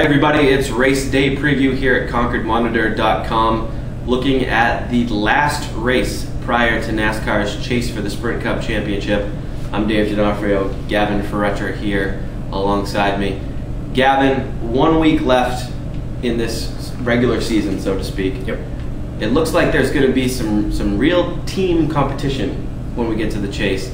Hi everybody, it's Race Day preview here at ConcordMonitor.com, looking at the last race prior to NASCAR's chase for the Sprint Cup Championship. I'm Dave D'Onofrio, Gavin Ferretra here alongside me. Gavin, 1 week left in this regular season, so to speak. Yep. It looks like there's going to be some real team competition when we get to the chase.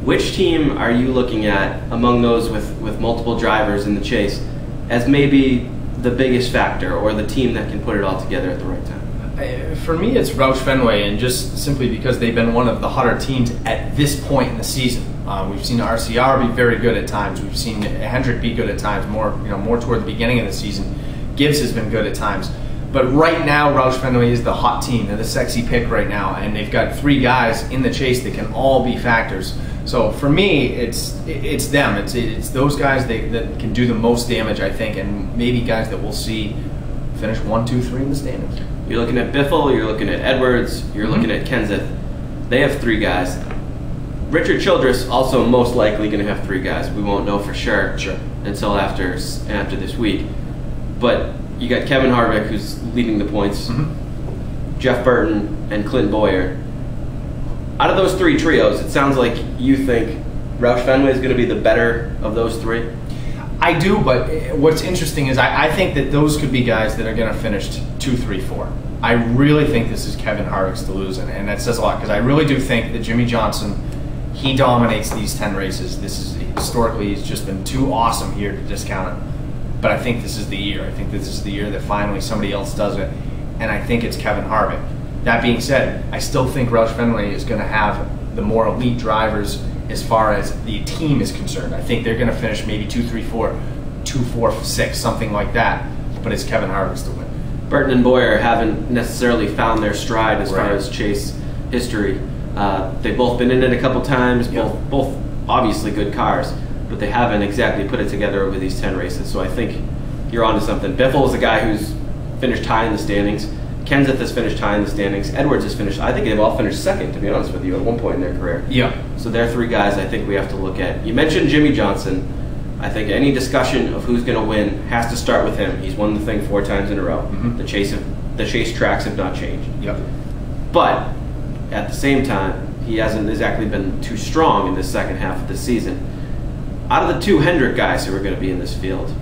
Which team are you looking at among those with multiple drivers in the chase as maybe the biggest factor, or the team that can put it all together at the right time? For me, it's Roush Fenway, and just simply because they've been one of the hotter teams at this point in the season. We've seen RCR be very good at times. We've seen Hendrick be good at times, more toward the beginning of the season. Gibbs has been good at times. But right now, Roush Fenway is the hot team. They're the sexy pick right now, and they've got three guys in the chase that can all be factors. So for me, it's them. It's those guys that can do the most damage, I think, and maybe guys that we'll see finish 1, 2, 3 in the standings. You're looking at Biffle, you're looking at Edwards, you're looking at Kenseth. They have three guys. Richard Childress also most likely going to have three guys. We won't know for sure until after this week. But you got Kevin Harvick, who's leading the points, Jeff Burton, and Clint Bowyer. Out of those three trios, it sounds like you think Roush Fenway is going to be the better of those three? I do, but what's interesting is I think that those could be guys that are going to finish 2, 3, 4. I really think this is Kevin Harvick's to lose, and that says a lot, because I really do think that Jimmy Johnson, he dominates these 10 races. This is historically, he's just been too awesome here to discount it. But I think this is the year. I think this is the year that finally somebody else does it, and I think it's Kevin Harvick. That being said, I still think Roush Fenway is going to have the more elite drivers as far as the team is concerned. I think they're going to finish maybe 2, 3, 4, 2, 4, 6, something like that. But it's Kevin Harvick's to win. Burton and Bowyer haven't necessarily found their stride as far as chase history. They've both been in it a couple times, both obviously good cars, but they haven't exactly put it together over these 10 races. So I think you're onto something. Biffle is a guy who's finished high in the standings. Kenseth has finished high in the standings. Edwards has finished, I think they've all finished second, to be honest with you, at one point in their career. Yeah. So they're three guys I think we have to look at. You mentioned Jimmy Johnson. I think any discussion of who's going to win has to start with him. He's won the thing 4 times in a row. The chase tracks have not changed. Yep. But at the same time, he hasn't exactly been too strong in the second half of the season. Out of the 2 Hendrick guys who are going to be in this field,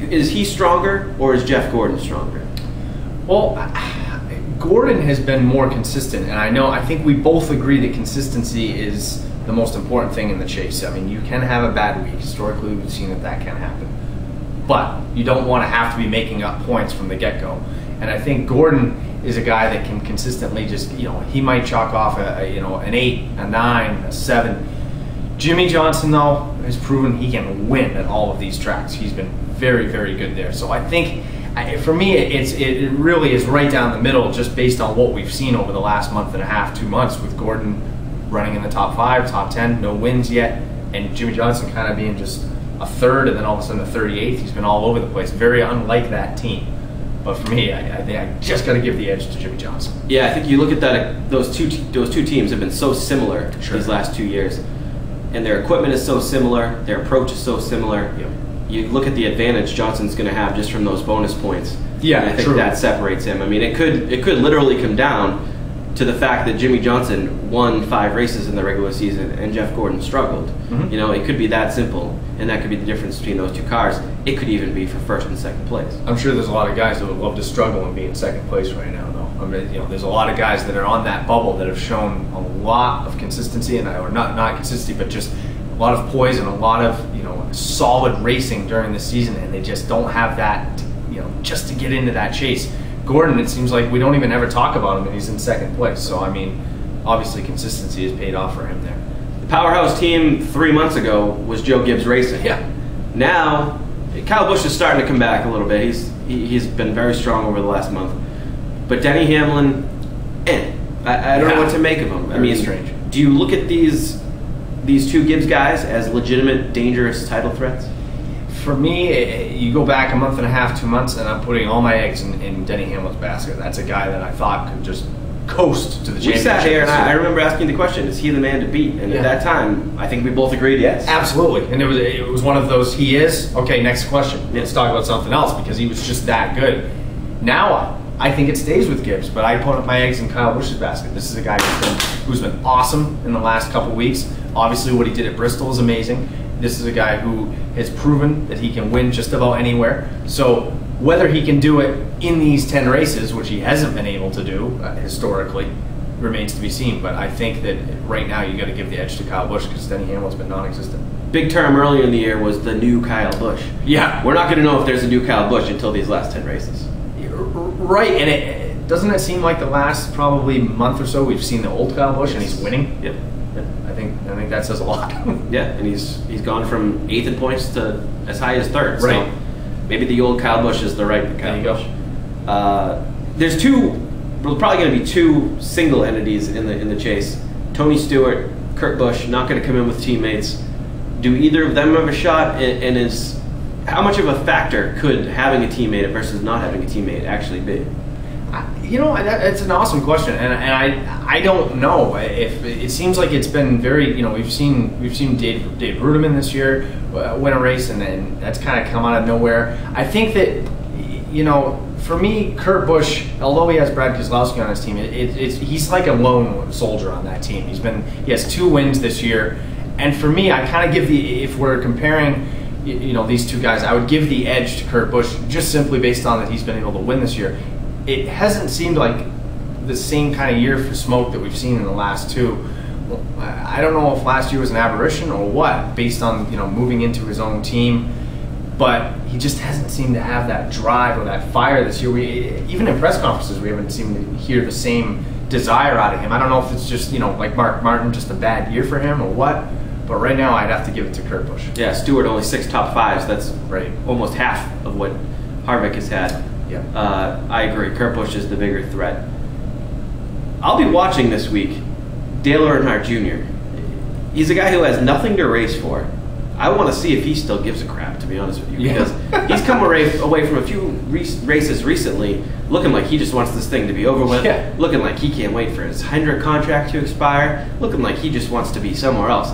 is he stronger or is Jeff Gordon stronger? Well, Gordon has been more consistent, and I think we both agree that consistency is the most important thing in the chase. I mean, you can have a bad week. Historically, we've seen that can happen. But you don't want to have to be making up points from the get-go. And I think Gordon is a guy that can consistently just, he might chalk off an 8, a 9, a 7. Jimmy Johnson, though, has proven he can win at all of these tracks. He's been very, very good there. So I think, for me, it really is right down the middle, just based on what we've seen over the last month and a half, 2 months, with Gordon running in the top 5, top 10, no wins yet, and Jimmy Johnson kind of being just a 3rd, and then all of a sudden a 38th. He's been all over the place, very unlike that team. But for me, I think I just got to give the edge to Jimmy Johnson. Yeah, I think you look at that; those two teams have been so similar these last 2 years, and their equipment is so similar, their approach is so similar. Yep. You look at the advantage Johnson's going to have just from those bonus points. Yeah, and I think that separates him. I mean, it could literally come down to the fact that Jimmy Johnson won 5 races in the regular season and Jeff Gordon struggled. It could be that simple, and that could be the difference between those 2 cars. It could even be for 1st and 2nd place. I'm sure there's a lot of guys that would love to struggle and be in 2nd place right now, though. I mean, there's a lot of guys that are on that bubble that have shown a lot of consistency, or not consistency, but just a lot of poise and a lot of solid racing during the season, and they just don't have that, just to get into that chase. Gordon, it seems like we don't even ever talk about him, and he's in 2nd place. So I mean, obviously consistency has paid off for him there. The powerhouse team 3 months ago was Joe Gibbs Racing. Yeah. Now, Kyle Busch is starting to come back a little bit. He's been very strong over the last month. But Denny Hamlin, I don't know what to make of him. I mean, strange. Do you look at these 2 Gibbs guys as legitimate, dangerous title threats? For me, you go back a month and a half, 2 months, and I'm putting all my eggs in Denny Hamlin's basket. That's a guy that I thought could just coast to the We championship. sat here, and I remember asking the question: is he the man to beat? And at that time, I think we both agreed yes. Absolutely, and it was one of those. He is okay. Next question. Let's talk about something else because he was just that good. Now I think it stays with Gibbs, but I put up my eggs in Kyle Busch's basket. This is a guy who's been awesome in the last couple weeks. Obviously, what he did at Bristol is amazing. This is a guy who has proven that he can win just about anywhere. So whether he can do it in these 10 races, which he hasn't been able to do historically, remains to be seen. But I think that right now you got to give the edge to Kyle Busch because Denny Hamlin's been non-existent. Big term earlier in the year was the new Kyle Busch. Yeah. We're not going to know if there's a new Kyle Busch until these last 10 races. Right, and doesn't it seem like the last probably month or so we've seen the old Kyle Busch and he's winning? Yep. I think that says a lot. Yeah, and he's gone from 8th in points to as high as 3rd. Right. So maybe the old Kyle Busch is the right Kyle Busch. There's probably going to be two single entities in the chase. Tony Stewart, Kurt Busch, not going to come in with teammates. Do either of them have a shot? And is how much of a factor could having a teammate versus not having a teammate actually be? You know, it's an awesome question, and I don't know. If it seems like it's been very, you know, we've seen Dave Brudeman this year win a race, and then that's kind of come out of nowhere. I think that, you know, for me, Kurt Busch, although he has Brad Keselowski on his team, he's like a lone soldier on that team. He has 2 wins this year, and for me, I kind of give if we're comparing, you know, these two guys, I would give the edge to Kurt Busch just simply based on that he's been able to win this year. It hasn't seemed like the same kind of year for Smoke that we've seen in the last 2. I don't know if last year was an aberration or what, based on, you know, moving into his own team, but he just hasn't seemed to have that drive or that fire this year. Even in press conferences, we haven't seemed to hear the same desire out of him. I don't know if it's just, you know, like Mark Martin, just a bad year for him or what, but right now I'd have to give it to Kurt Busch. Yeah, Stewart only 6 top 5s. That's right, almost half of what Harvick has had. Yeah. I agree. Kurt Busch is the bigger threat. I'll be watching this week Dale Earnhardt Jr. He's a guy who has nothing to race for. I want to see if he still gives a crap, to be honest with you, because he's come away from a few races recently looking like he just wants this thing to be over with, looking like he can't wait for his Hendrick contract to expire, looking like he just wants to be somewhere else.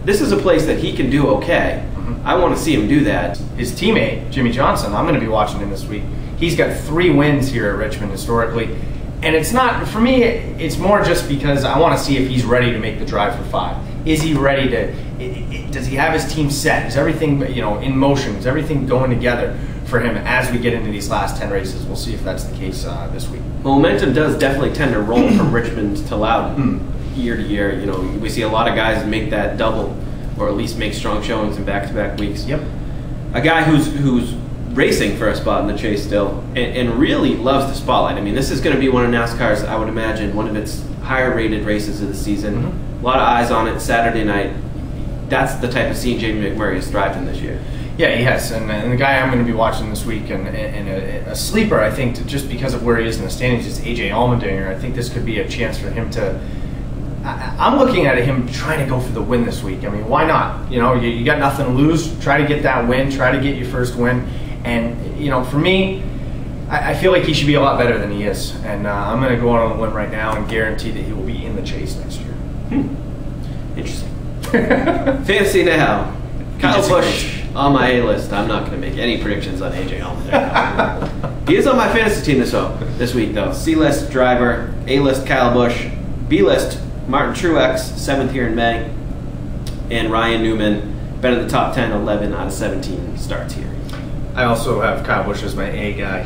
This is a place that he can do okay. I want to see him do that. His teammate, Jimmy Johnson, I'm going to be watching him this week. He's got 3 wins here at Richmond historically. And it's not, for me, it's more just because I want to see if he's ready to make the drive for 5. Is he ready to, does he have his team set? Is everything, you know, in motion? Is everything going together for him as we get into these last 10 races? We'll see if that's the case this week. Momentum does definitely tend to roll from Richmond to Loudon year to year. You know, we see a lot of guys make that double, or at least make strong showings in back-to-back weeks. Yep. A guy who's racing for a spot in the chase still and really loves the spotlight. I mean, this is going to be one of NASCAR's, I would imagine, one of its higher-rated races of the season. A lot of eyes on it Saturday night. That's the type of scene Jamie McMurray has thrived in this year. Yeah, he has. And the guy I'm going to be watching this week, and a sleeper, I think, just because of where he is in the standings, is A.J. Allmendinger. I think this could be a chance for him to... I'm looking at him trying to go for the win this week. I mean, why not? You know, you got nothing to lose. Try to get that win. Try to get your first win. And, you know, for me, I feel like he should be a lot better than he is. And I'm going to go out on a limb right now and guarantee that he will be in the chase next year. Interesting. Fantasy now. Kyle Busch on my A list. I'm not going to make any predictions on AJ Allmendinger. He is on my fantasy team this week, though. C-list driver, A-list Kyle Busch, B-list Martin Truex, 7th here in May, and Ryan Newman, been in the top 10, 11 out of 17 starts here. I also have Kyle Busch as my A guy,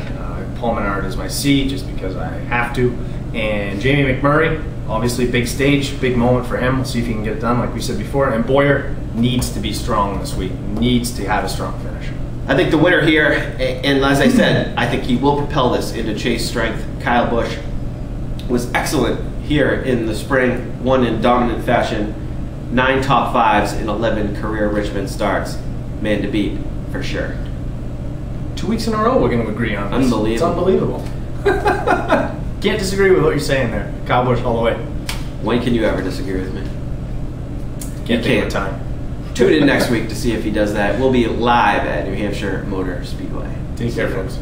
Paul Menard as my C, just because I have to, and Jamie McMurray, obviously big stage, big moment for him. We'll see if he can get it done, like we said before. And Boyer needs to be strong this week, needs to have a strong finish. I think the winner here, and as I said, I think he will propel this into chase strength. Kyle Busch was excellent here in the spring, won in dominant fashion, 9 top 5s in 11 career Richmond starts. Man to beat, for sure. 2 weeks in a row we're going to agree on this. Unbelievable. It's unbelievable. Can't disagree with what you're saying there. Kyle Busch all the way. When can you ever disagree with me? Can't take the time. Tune in next week to see if he does that. We'll be live at New Hampshire Motor Speedway. Take care, folks.